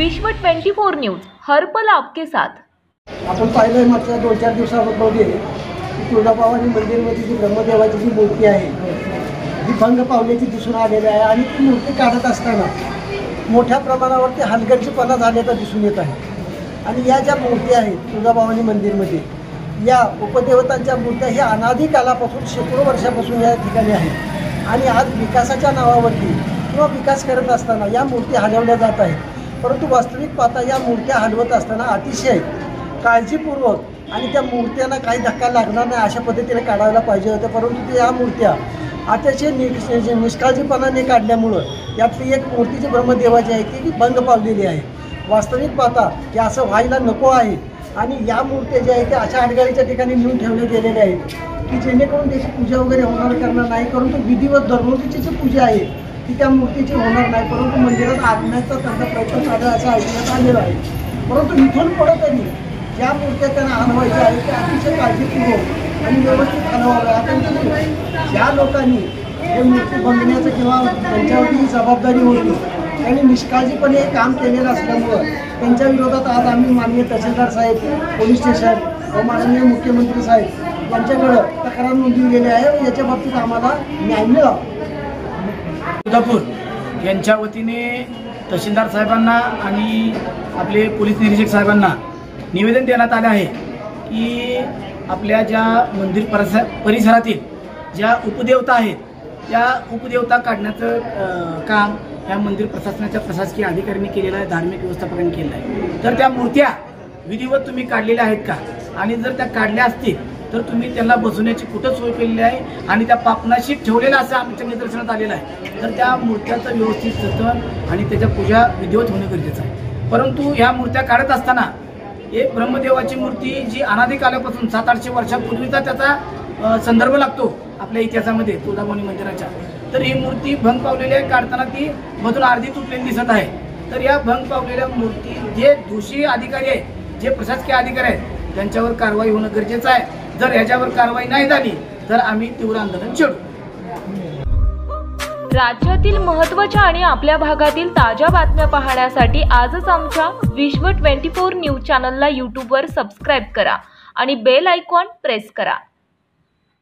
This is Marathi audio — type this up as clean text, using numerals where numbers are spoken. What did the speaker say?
विश्व 24 न्यूज हर पल आपके साथ। आपण पाहिलं मागच्या 2-4 दिवसांमध्ये तुळजाभवानी मंदिरमध्ये जी ब्रह्मदेवाची जी मूर्ती आहे ती भंग पावल्याची दिसून आलेली आहे आणि ती मूर्ती काढत असताना मोठ्या प्रमाणावरती हलगर्जीपणा झाल्याचं दिसून येत आहे। आणि या ज्या मूर्ती आहेत तुळजाभवानी मंदिरमध्ये या उपदेवतांच्या मूर्त्या ही अनादी कालापासून शेकडो वर्षापासून या ठिकाणी आहेत आणि आज विकासाच्या नावावरती किंवा विकास करत असताना या मूर्ती हलवल्या जात आहेत। परंतु वास्तविक पाहता या मूर्त्या हलवत असताना अतिशय काळजीपूर्वक आणि त्या मूर्त्यांना काही धक्का लागणार नाही अशा पद्धतीने काढायला पाहिजे होतं, परंतु त्या मूर्त्या अतिशय निष्काळजीपणाने काढल्यामुळं यातली एक मूर्ती जी ब्रह्मदेवाची आहे ती भंग पावलेली आहे। वास्तविक पाहता की असं व्हायला नको आहे आणि या मूर्त्या ज्या आहेत त्या अशा अडगाळीच्या ठिकाणी नेऊन ठेवल्या गेलेल्या आहेत की जेणेकरून त्याची पूजा वगैरे होणार करणार नाही, परंतु विधिवत दररोजची जी पूजा आहे ती त्या मूर्तीची होणार नाही, परंतु मंदिरात आणण्याचा त्यांचा प्रयत्न चालू आहे असं ऐकण्यात आलेलं आहे। परंतु इथून पुढे तरी ज्या मूर्त्या त्यांना हलवायच्या आहेत त्या अतिशय काळजीपूर्वक आणि व्यवस्थित हलवाव्या। आता ज्या लोकांनी हे मूर्ती बंगण्याचं किंवा त्यांच्यावरती ही जबाबदारी होती त्यांनी निष्काळजीपणे हे काम केलेलं असल्यामुळं त्यांच्या विरोधात आज आम्ही माननीय तहसीलदार साहेब, पोलीस स्टेशन व माननीय मुख्यमंत्री साहेब यांच्याकडं तक्रार नोंदवलेली आहे व याच्या बाबतीत आम्हाला न्याय मिळावा। तुळजापूर यांच्या वतीने तहसीलदार साहेबांना आणि आपले पोलीस निरीक्षक साहेबांना निवेदन देण्यात आले आहे की आपल्या ज्या मंदिर परिसरातील ज्या उपदेवता आहेत त्या उपदेवता काढण्याचं काम या मंदिर प्रशासनाच्या प्रशासकीय अधिकाऱ्यांनी केलेलं आहे, धार्मिक व्यवस्थापकांनी केलं आहे। तर त्या मूर्त्या विधिवत तुम्ही काढलेल्या आहेत का, आणि जर त्या काढल्या असतील तर तुम्ही त्यांना बसवण्याची कुठं सोय केलेली आहे आणि त्या पापनाशी ठेवलेलं असं आमच्या निदर्शनात आलेलं आहे। तर त्या मूर्त्याचं व्यवस्थित जतन आणि त्याच्या पूजा विधिवत होणं गरजेचं आहे। परंतु ह्या मूर्त्या काढत असताना एक ब्रह्मदेवाची मूर्ती जी अनादी कालापासून 700-800 वर्षापूर्वीचा त्याचा संदर्भ लागतो आपल्या इतिहासामध्ये तुळजाभवानी मंदिराच्या, तर ही मूर्ती भंग पावलेली आहे। काढताना ती मधून अर्धी तुटलेली दिसत आहे। तर या भंग पावलेल्या मूर्ती जे दोषी अधिकारी आहेत, जे प्रशासकीय अधिकारी आहेत, त्यांच्यावर कारवाई होणं गरजेचं आहे। जर याच्यावर कारवाई नाही झाली तर आम्ही तीव्र आंदोलन छेडू। राज्यातील महत्त्वाच्या आणि आपल्या भागातील ताज्या बातम्या पाहण्यासाठी आजच आमच्या विश्व 24 न्यूज चॅनलला यूट्यूबवर सबस्क्राईब करा आणि बेल आयकॉन प्रेस करा।